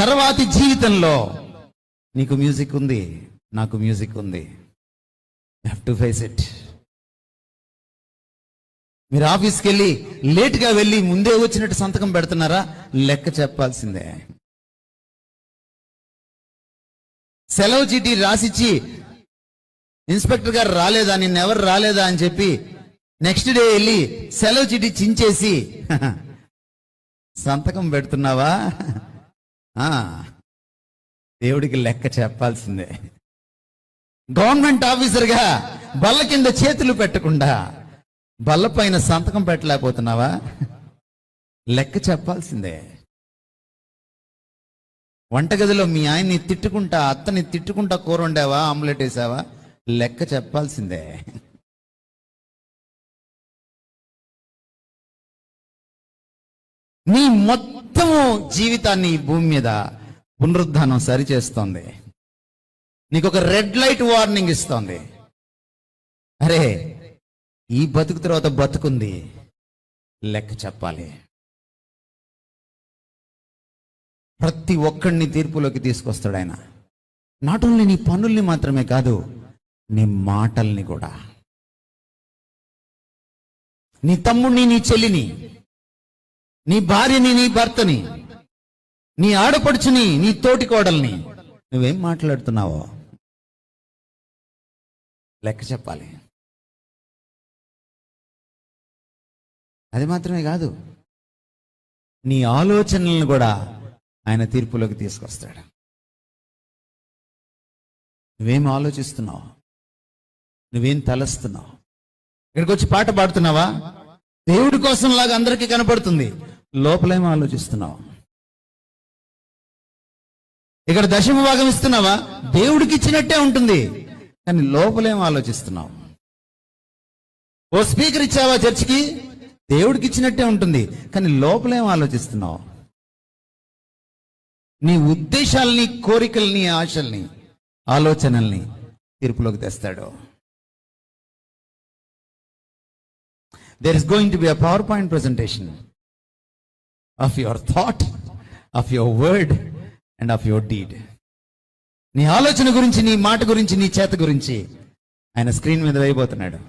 తర్వాతి జీవితంలో నీకు మ్యూజిక్ ఉంది, నాకు మ్యూజిక్ ఉంది. Have to face it. మీరు ఆఫీస్కి వెళ్ళి లేట్గా వెళ్ళి ముందే వచ్చినట్టు సంతకం పెడుతున్నారా? లెక్క చెప్పాల్సిందే. సెలవు చీటీ రాసిచ్చి ఇన్స్పెక్టర్ గారు రాలేదా, నిన్నెవరు రాలేదా అని చెప్పి నెక్స్ట్ డే వెళ్ళి సెలవు చీటీ చించేసి సంతకం పెడుతున్నావా? దేవుడికి లెక్క చెప్పాల్సిందే. గవర్నమెంట్ ఆఫీసర్గా బల్ల కింద చేతులు పెట్టకుండా బల్ల పైన సంతకం పెట్టలేకపోతున్నావా? లెక్క చెప్పాల్సిందే. వంటగదిలో మీ ఆయన్ని తిట్టుకుంటా, అత్తని తిట్టుకుంటా కూర వండావా, ఆమ్లెట్ వేసావా? లెక్క చెప్పాల్సిందే. నీ మొత్తము జీవితాన్ని ఈ భూమి మీద పునరుద్ధానం సరిచేస్తోంది. నీకు ఒక రెడ్ లైట్ వార్నింగ్ ఇస్తోంది. అరే, ఈ బతుకు తర్వాత బతుకుంది, లెక్క చెప్పాలి. ప్రతి ఒక్కడిని తీర్పులోకి తీసుకొస్తాడు ఆయన. నాట్ ఓన్లీ నీ పనుల్ని మాత్రమే కాదు, నీ మాటల్ని కూడా. నీ తమ్ముడిని, నీ చెల్లిని, నీ భార్యని, నీ భర్తని, నీ ఆడపడుచుని, నీ తోటి కోడల్ని నువ్వేం మాట్లాడుతున్నావో లెక్క చెప్పాలి. అది మాత్రమే కాదు, నీ ఆలోచనలను కూడా ఆయన తీర్పులోకి తీసుకొస్తాడు. నువ్వేం ఆలోచిస్తున్నావు? నువ్వేం తలస్తున్నావు? ఇక్కడికి వచ్చి పాట పాడుతున్నావా? దేవుడి కోసం లాగా అందరికీ కనపడుతుంది, లోపలేమో ఆలోచిస్తున్నావు. ఇక్కడ దశమ భాగం ఇస్తున్నావా? దేవుడికి ఇచ్చినట్టే ఉంటుంది, కానీ లోపలేమో ఆలోచిస్తున్నావు. ఓ స్పీకర్ ఇచ్చావా చర్చికి? దేవుడికి ఇచ్చినట్టే ఉంటుంది, కానీ లోపలేమో ఆలోచిస్తున్నావు. నీ ఉద్దేశాలని, కోరికల్ని, ఆశల్ని, ఆలోచనల్ని తీర్పులోకి తెస్తాడు. There is going to be a PowerPoint presentation of your thought, of your word and of your deed. నీ ఆలోచన గురించి, నీ మాట గురించి, నీ చేత గురించి ఆయన స్క్రీన్ మీద వేయబోతున్నాడు.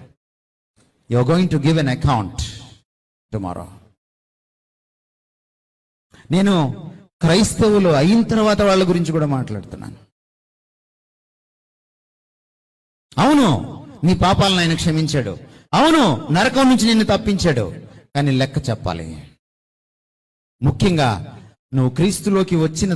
You are going to give an account tomorrow. నేను క్రైస్తవులు అయిన తర్వాత వాళ్ళ గురించి కూడా మాట్లాడుతున్నాను. అవును, నీ పాపాలను ఆయన క్షమించాడు. అవును, నరకం నుంచి నిన్ను తప్పించాడు. కానీ లెక్క చెప్పాలి. ముఖ్యంగా నువ్వు క్రీస్తులోకి వచ్చిన